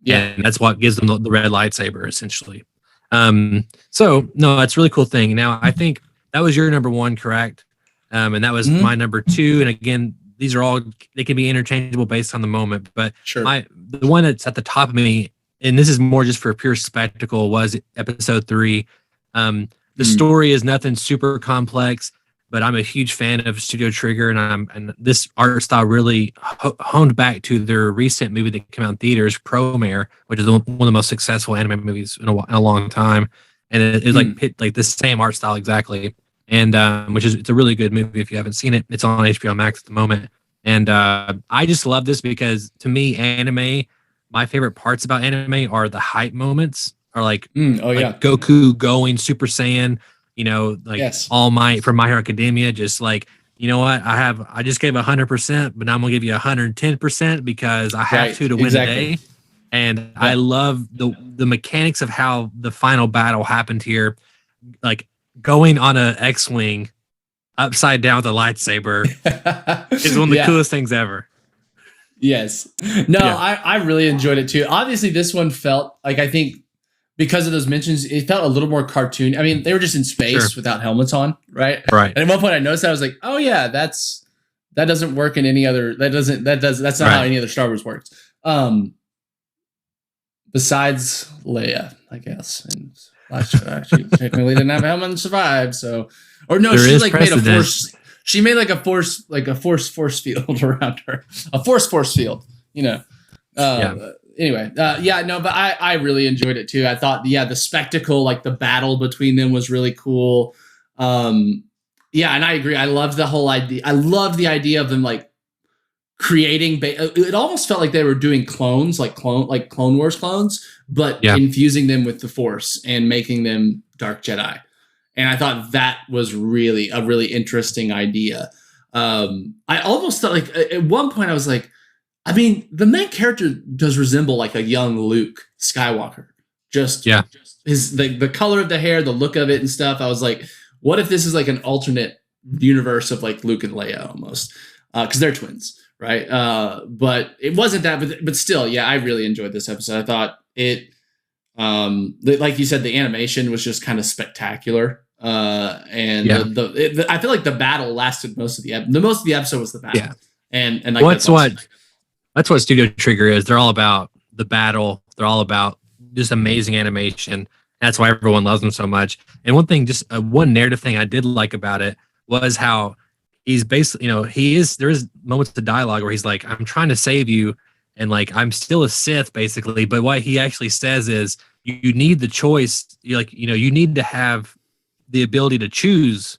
Yeah. And that's what gives them the red lightsaber, essentially. So no, that's a really cool thing. Now, I think that was your number one, correct? And that was my number two. And again, these are all, they can be interchangeable based on the moment, but sure. The one that's at the top of me, and this is more just for pure spectacle, was episode 3. The story is nothing super complex, but I'm a huge fan of Studio Trigger, and this art style really honed back to their recent movie that came out in theaters, Promare, which is one of the most successful anime movies in a long time, and it's like the same art style exactly. And it's a really good movie if you haven't seen it. It's on HBO Max at the moment. And I just love this because to me, anime, my favorite parts about anime are the hype moments, are like, like Goku going Super Saiyan, All Might from My Hero Academia, just like, you know what, I just gave 100%, but now I'm gonna give you 110% because I have to win the day. And I love the mechanics of how the final battle happened here, like going on a X-wing upside down with a lightsaber is one of the coolest things ever. Yes. No, I really enjoyed it too. Obviously, this one felt like, I think because of those mentions, it felt a little more cartoon. I mean, they were just in space without helmets on, right? Right. And at one point I noticed that, I was like, oh yeah, that doesn't work in any other, that's not how any other Star Wars works. Besides Leia, I guess. And she technically didn't have a helmet and survived. So, or no, she like made a force. She made like a force field around her, a force field. You know. Anyway, no, but I really enjoyed it too. I thought, the spectacle, like the battle between them, was really cool. And I agree. I loved the whole idea. I loved the idea of them like creating. It almost felt like they were doing clones, like Clone Wars clones, but infusing them with the Force and making them Dark Jedi. And I thought that was really a really interesting idea. I almost thought, like, at one point I was like, I mean, the main character does resemble like a young Luke Skywalker. Just his the color of the hair, the look of it and stuff. I was like, what if this is like an alternate universe of like Luke and Leia almost? Because they're twins, right? But it wasn't that, but still, I really enjoyed this episode. I thought it, like you said, the animation was just kind of spectacular. And I feel like the battle lasted most of the episode was the battle. Yeah. And like, that's what Studio Trigger is. They're all about the battle. They're all about just amazing animation. That's why everyone loves them so much. And one thing, just one narrative thing I did like about it was how he's basically, there is moments of dialogue where he's like, I'm trying to save you. And like, I'm still a Sith basically. But what he actually says is you need the choice. You need to have the ability to choose.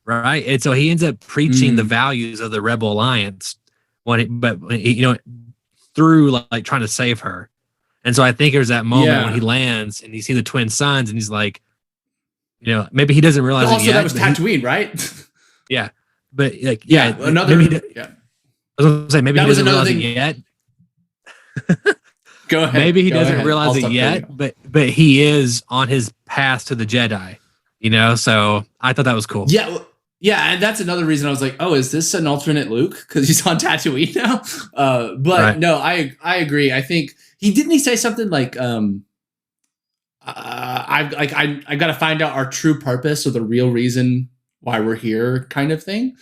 Right. And so he ends up preaching the values of the Rebel Alliance through like trying to save her. And so I think there's that moment when he lands and you see the twin sons and he's like, maybe he doesn't realize also it yet. That was Tatooine, right? Yeah. But like, another, maybe I was going to say, maybe he doesn't realize it yet. Go ahead. Maybe he doesn't realize it yet, but he is on his path to the Jedi, so I thought that was cool. Yeah, and that's another reason I was like, oh, is this an alternate Luke? Because he's on Tatooine now. No, I agree. I think he say something like, I got to find out our true purpose or the real reason why we're here, kind of thing.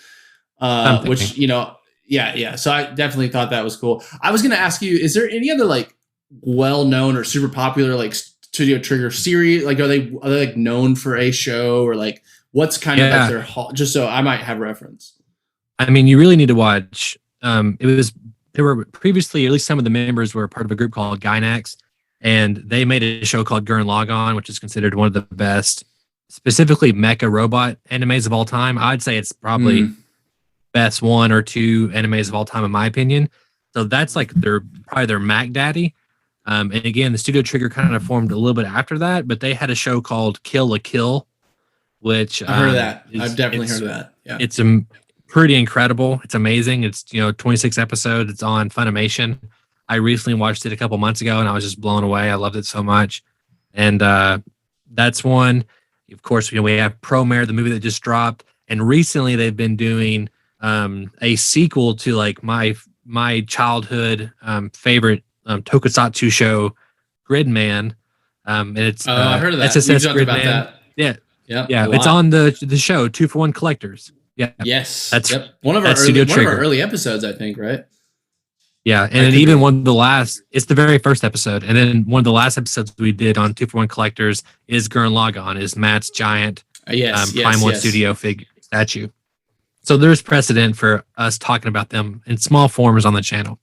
Which So I definitely thought that was cool. I was going to ask you, is there any other like well-known or super popular like Studio Trigger series? Like, are they like known for a show or like? What's kind of like their just so I might have reference? I mean, you really need to watch. There were previously, at least some of the members were part of a group called Gynax, and they made a show called Gurren Lagann, which is considered one of the best, specifically mecha robot animes of all time. I'd say it's probably best one or two animes of all time, in my opinion. So that's like probably their Mac Daddy. And again, the Studio Trigger kind of formed a little bit after that, but they had a show called Kill la Kill, which I heard of that. I've definitely heard of that. Yeah, it's pretty incredible. It's amazing. It's 26 episodes. It's on Funimation. I recently watched it a couple months ago, and I was just blown away. I loved it so much. And that's one. Of course, we have Promare, the movie that just dropped, and recently they've been doing a sequel to like my childhood favorite tokusatsu show, Gridman. And it's I heard of that. SSS you talked about that. Yeah, it's on the show 2-for-1 Collectors. Yeah, yes, that's one of our early episodes, I think, right? Yeah, and then even one of the last, it's the very first episode, and then one of the last episodes we did on 2-for-1 Collectors is Gurren Lagann, is Matt's giant Prime 1 Studio figure statue. So there's precedent for us talking about them in small forms on the channel.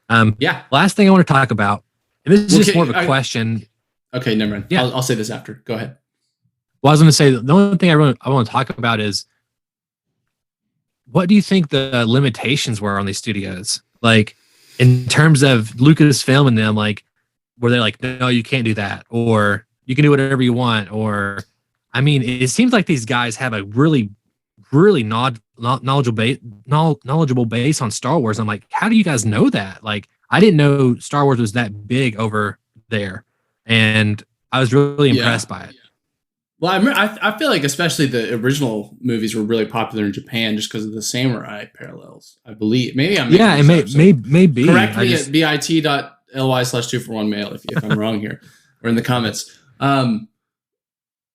Last thing I want to talk about, and this is just more of a question. Okay, never mind. Yeah. I'll say this after. Go ahead. Well, I was going to say, the only thing I want to talk about is, what do you think the limitations were on these studios? Like, in terms of Lucasfilm and them, like, were they like, no, you can't do that, or you can do whatever you want, or, I mean, it seems like these guys have a really, really knowledgeable base on Star Wars. I'm like, how do you guys know that? Like, I didn't know Star Wars was that big over there, and I was really impressed by it. Well, I feel like especially the original movies were really popular in Japan just because of the samurai parallels. I believe. Maybe I'm maybe. Correct me at bit.ly/2for1mail if I'm wrong here, or in the comments. I mean,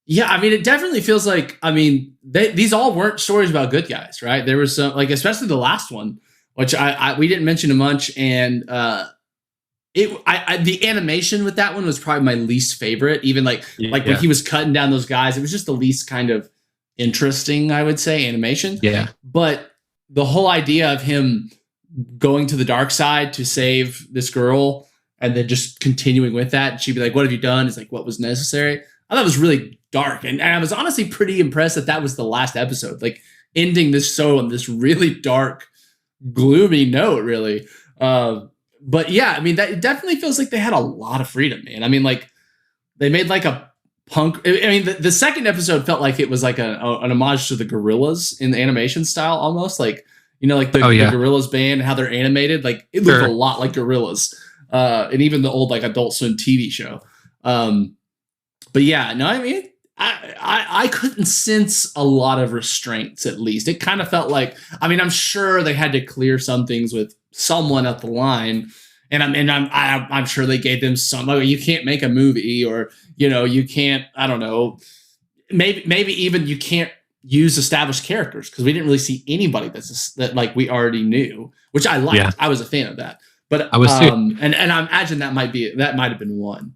it definitely feels like, I mean, these all weren't stories about good guys, right? There was some, like, especially the last one, which we didn't mention much, and the animation with that one was probably my least favorite. Even when he was cutting down those guys, it was just the least kind of interesting, I would say, animation. Yeah. But the whole idea of him going to the dark side to save this girl and then just continuing with that, and she'd be like, "What have you done?" It's like, "What was necessary?" I thought it was really dark, and I was honestly pretty impressed that was the last episode, like ending this show on this really dark, gloomy note, really. But yeah, I mean, that it definitely feels like they had a lot of freedom, man. I mean, like they made like a punk. I mean, the second episode felt like it was like an homage to the Gorillaz in the animation style, almost like, you know, like the Gorillaz band, how they're animated. Like it looked a lot like Gorillaz, and even the old like Adult Swim TV show. But yeah, no, I mean, I couldn't sense a lot of restraints. At least it kind of felt like. I mean, I'm sure they had to clear some things with someone at the line, and I'm sure they gave them some. Like, you can't make a movie, or you know, you can't. I don't know. Maybe even you can't use established characters, because we didn't really see anybody that like we already knew, which I liked. Yeah. I was a fan of that. But I was too. And I imagine that might have been one.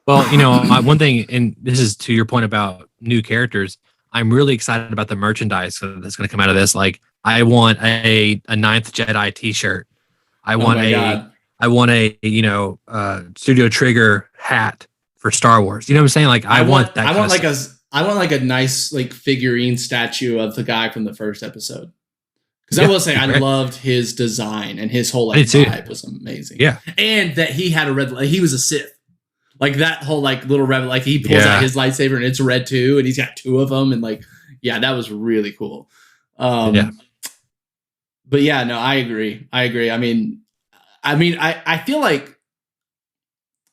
Well, you know, one thing, and this is to your point about new characters, I'm really excited about the merchandise that's going to come out of this. Like, I want a Ninth Jedi T-shirt. I want a you know, Studio Trigger hat for Star Wars. You know what I'm saying? Like, I want like a nice like figurine statue of the guy from the first episode. Because I will say, I loved his design, and his whole like vibe was amazing. Yeah, and that he had he was a Sith. Like that whole like little rebel, like he pulls out his lightsaber and it's red too, and he's got two of them, and like, yeah, that was really cool. But yeah, no, I agree. I mean, I feel like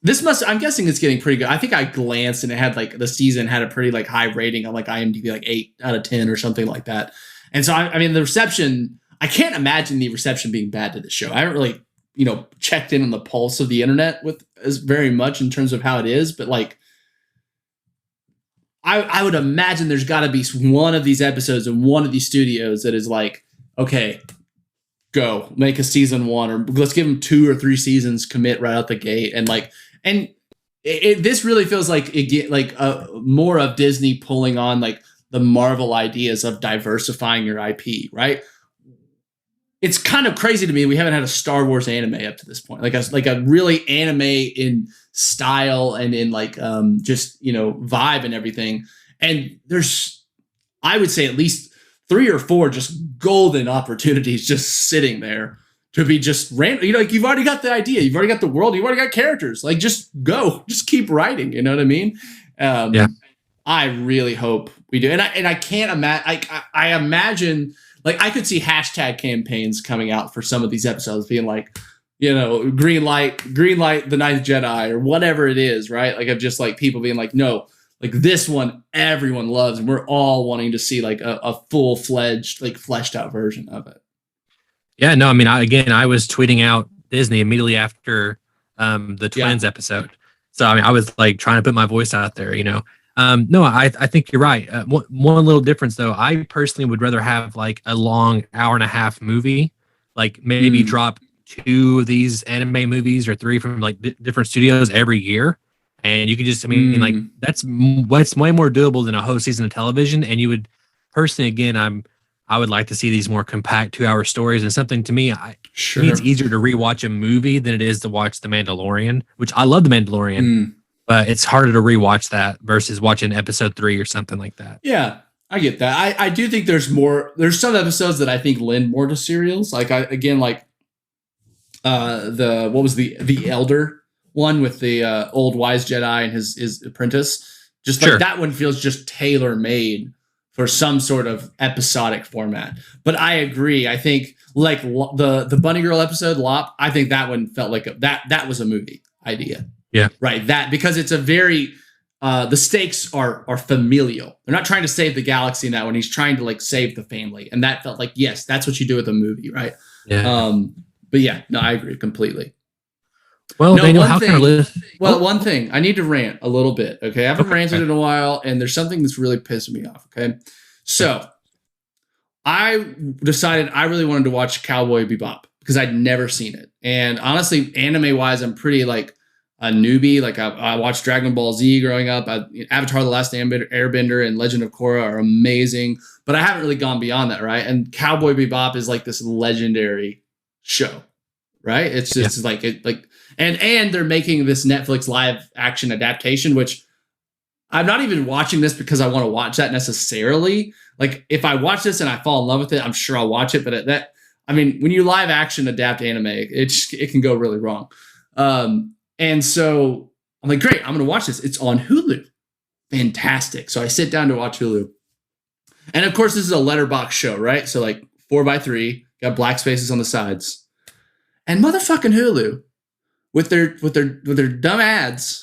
I'm guessing it's getting pretty good. I think I glanced and it had like the season had a pretty like high rating on like IMDb, like 8 out of 10 or something like that. And so I mean, the reception, I can't imagine the reception being bad to the show. I haven't really, you know, checked in on the pulse of the internet with as very much in terms of how it is, but like I would imagine there's got to be one of these episodes in one of these studios that is like, okay, go make a season 1, or let's give them 2 or 3 seasons, commit right out the gate. And like, and this really feels like more of Disney pulling on like the Marvel ideas of diversifying your IP, right? It's kind of crazy to me we haven't had a Star Wars anime up to this point, like a really anime in style and in like just, you know, vibe and everything. And there's, I would say, at least 3 or 4 just golden opportunities just sitting there to be just random. You know, like, you've already got the idea, you've already got the world, you've already got characters. Like, just go, just keep writing. You know what I mean? I really hope we do, and I can't imagine. I imagine. Like, I could see hashtag campaigns coming out for some of these episodes being like, you know, green light, the Ninth Jedi, or whatever it is, right? Like, of just like people being like, no, like this one everyone loves, and we're all wanting to see like a full-fledged, like fleshed out version of it. Yeah, no, I mean, I was tweeting out Disney immediately after the Twins episode. So, I mean, I was like trying to put my voice out there, you know. No, I think you're right. One little difference, though. I personally would rather have like a long 1.5-hour movie, like maybe drop 2 of these anime movies or 3 from like different studios every year, and you can just, I mean, like that's way more doable than a whole season of television. And you would personally, again, I would like to see these more compact 2-hour stories, and something to me, to me it's easier to rewatch a movie than it is to watch The Mandalorian, which I love The Mandalorian. But it's harder to rewatch that versus watching episode 3 or something like that. Yeah, I get that. I do think there's some episodes that I think lend more to serials. Like, the Elder one with the old wise Jedi and his apprentice. Just like that one feels just tailor made for some sort of episodic format. But I agree. I think like the Bunny Girl episode, Lop, I think that one felt like that was a movie idea. Yeah. Right. That, because it's a very the stakes are familial. They're not trying to save the galaxy in that one. He's trying to like save the family. And that felt like, yes, that's what you do with a movie, right? Yeah. But yeah, no, I agree completely. Well, Daniel, how can I live? Well, one thing, I need to rant a little bit. Okay. I haven't ranted in a while, and there's something that's really pissing me off. Okay. So I decided I really wanted to watch Cowboy Bebop because I'd never seen it. And honestly, anime wise, I'm pretty like a newbie. Like I watched Dragon Ball Z growing up. Avatar: The Last Airbender and Legend of Korra are amazing, but I haven't really gone beyond that, right? And Cowboy Bebop is like this legendary show, right? It's just and they're making this Netflix live action adaptation, which I'm not even watching this because I want to watch that necessarily. Like if I watch this and I fall in love with it, I'm sure I'll watch it. But when you live action adapt anime, it can go really wrong. And so I'm like, great, I'm going to watch this. It's on Hulu. Fantastic. So I sit down to watch Hulu. And of course, this is a letterbox show, right? So like 4x3, got black spaces on the sides. And motherfucking Hulu with their dumb ads.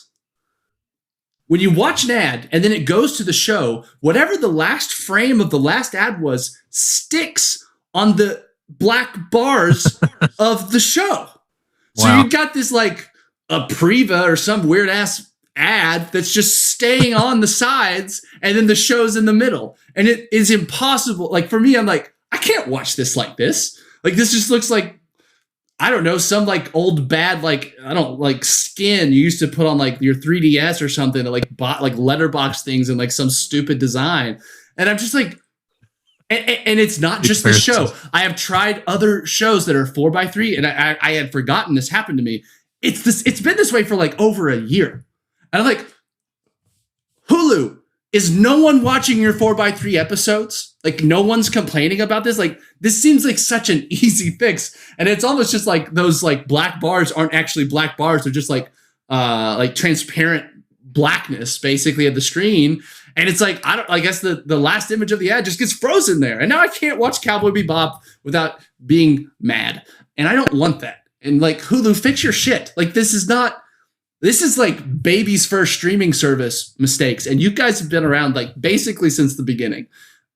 When you watch an ad and then it goes to the show, whatever the last frame of the last ad was sticks on the black bars of the show. So Wow. you got this like a Priva or some weird ass ad that's just staying on the sides and then the show's in the middle. And it is impossible. Like for me, I'm like, I can't watch this like this. Like this just looks like, I don't know, some like old bad, like, I don't like skin you used to put on like your 3DS or something that like bought like letterbox things and like some stupid design. And I'm just like, and it's not just the show. I have tried other shows that are 4x3 and I had forgotten this happened to me. It's been this way for like over a year. And I'm like, Hulu, is no one watching your 4x3 episodes? Like no one's complaining about this? Like this seems like such an easy fix. And it's almost just like those like black bars aren't actually black bars. They're just like transparent blackness basically of the screen. And it's like, I guess the last image of the ad just gets frozen there. And now I can't watch Cowboy Bebop without being mad. And I don't want that. And like Hulu, fix your shit. Like this is like baby's first streaming service mistakes. And you guys have been around like basically since the beginning.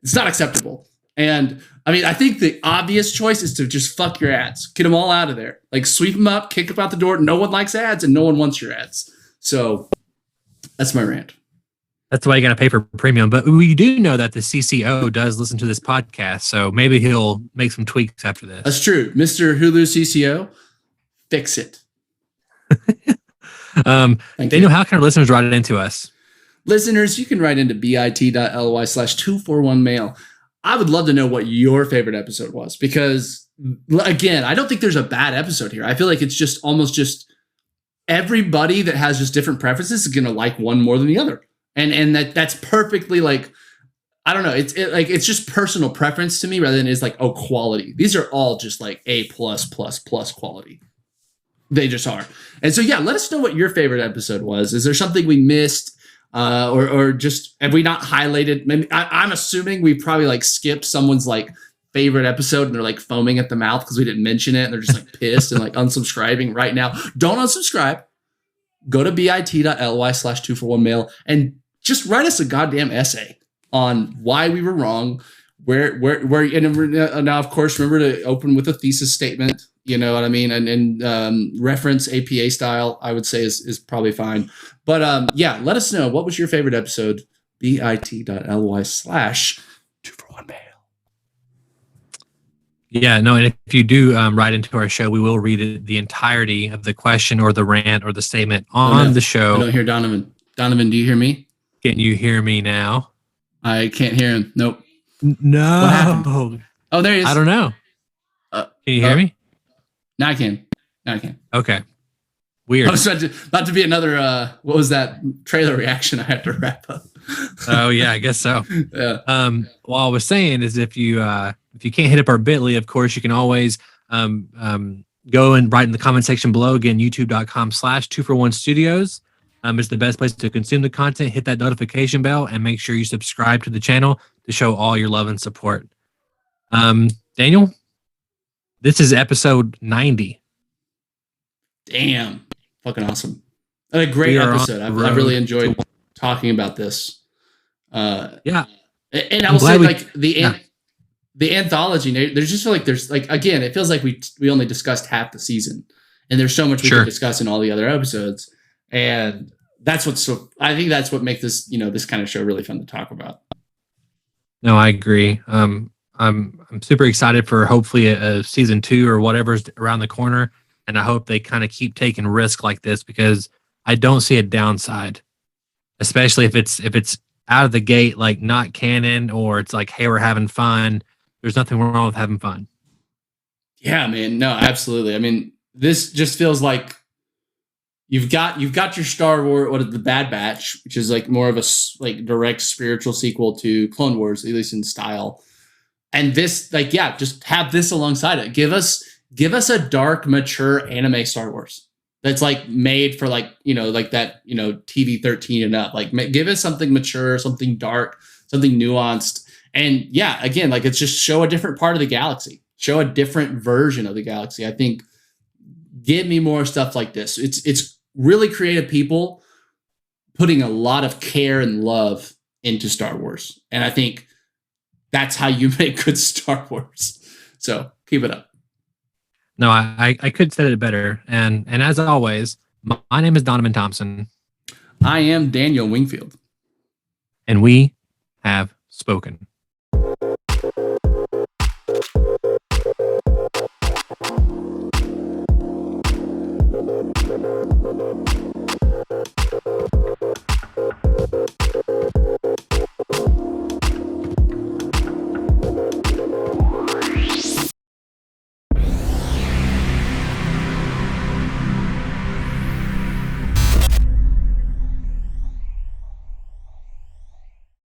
It's not acceptable. And I mean, I think the obvious choice is to just fuck your ads. Get them all out of there. Like sweep them up, kick them out the door. No one likes ads and no one wants your ads. So that's my rant. That's why you got to pay for premium. But we do know that the CCO does listen to this podcast. So maybe he'll make some tweaks after this. That's true. Mr. Hulu CCO, fix it. Daniel, how can our listeners write it into us? Listeners, you can write into bit.ly/241mail. I would love to know what your favorite episode was because, again, I don't think there's a bad episode here. I feel like it's just almost just everybody that has just different preferences is going to like one more than the other. And that's perfectly like, I don't know. It's just personal preference to me rather than it's like, oh, quality. These are all just like A+++ quality. They just are. And so, yeah, let us know what your favorite episode was. Is there something we missed or just have we not highlighted? Maybe I'm assuming we probably like skipped someone's like favorite episode and they're like foaming at the mouth because we didn't mention it. And they're just like pissed and like unsubscribing right now. Don't unsubscribe. Go to bit.ly/241mail and just write us a goddamn essay on why we were wrong. Where and now, of course, remember to open with a thesis statement. You know what I mean? And reference APA style, I would say is probably fine. But yeah, let us know. What was your favorite episode? bit.ly/241mail. Yeah, no, and if you do write into our show, we will read it, the entirety of the question or the rant or the statement on the show. I don't hear Donovan. Donovan, do you hear me? Can you hear me now? I can't hear him. Nope. No. What happened? Oh, there he is. I don't know. Can you hear me? Now I can. Okay. Weird. I was about to be another, what was that trailer reaction I had to wrap up? Oh, yeah, I guess so. Yeah. What I was saying is if you can't hit up our bit.ly, of course, you can always go and write in the comment section below. Again, youtube.com/2for1studios. It's the best place to consume the content. Hit that notification bell and make sure you subscribe to the channel to show all your love and support. Daniel, this is episode 90. Damn. Fucking awesome. A great episode. I really enjoyed talking about this. Yeah. And I will say, like, the anthology, there's just like, there's like, again, it feels like we only discussed half the season. And there's so much we could discuss in all the other episodes. And that's I think that's what makes this, this kind of show really fun to talk about. No, I agree. I'm super excited for hopefully a season 2 or whatever's around the corner. And I hope they kind of keep taking risks like this because I don't see a downside, especially if it's out of the gate, like not canon, or it's like, hey, we're having fun. There's nothing wrong with having fun. Yeah, man. No, absolutely. I mean, this just feels like you've got your Star Wars, what is the Bad Batch, which is like more of a like direct spiritual sequel to Clone Wars, at least in style. And this, like, yeah, just have this alongside it. Give us a dark, mature anime Star Wars that's like made for like, you know, like that, you know, TV 13 and up. Like, give us something mature, something dark, something nuanced. And yeah, again, like, it's just show a different part of the galaxy, show a different version of the galaxy. I think give me more stuff like this. It's really creative people putting a lot of care and love into Star Wars. And I think that's how you make good Star Wars. So keep it up. No, I could say it better. And as always, my name is Donovan Thompson. I am Daniel Wingfield. And we have spoken.